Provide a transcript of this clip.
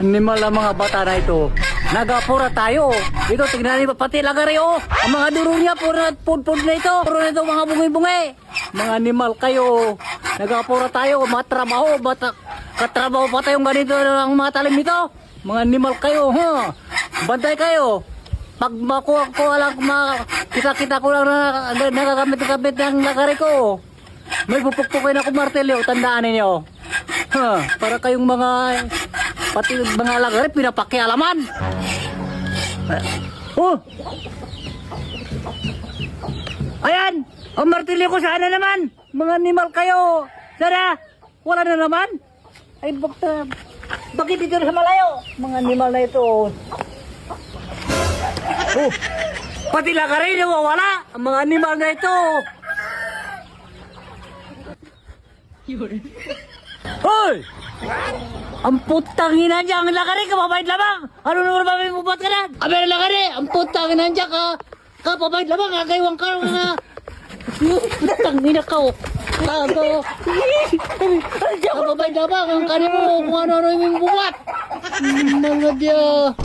Animal ang mga bata na ito. Nagapura tayo. Ito, tignan niyo pati lagari oh. Ang mga duro niya, puro na ito. Puro na ito mga bungi-bungi. Mga animal kayo. Nagapura tayo. Matrabaho. Katrabaho pa tayong ganito ang mga talim nito. Mga animal kayo. Ha? Bantay kayo. Pag makuha ko lang, kita ko lang na nagagamit-gamit ng lagari ko. May pupukpukin ako martelyo. Tandaan ninyo. Ha? Para kayong mga... Pati mga lagari, pinapakialaman. Oh! Ayan! Ang martilyo ko sana naman! Mga animal kayo! Sana! Wala na naman! Ay, bakit dito sa malayo? Mga animal na ito. Oh! Pati lagari, nawawala! Ang mga animal na ito! Hoy! Ang putang ina niya, ang lagari, kapabait lamang. Ano naman ba may bubat ka na? Abay na lagari, ang putang ina niya, kapabait lamang, kagaywang ka nga. Putang ina ka, oh. Kapabait lamang, ang kani mo, kung ano-ano yung bubat. Mga diya.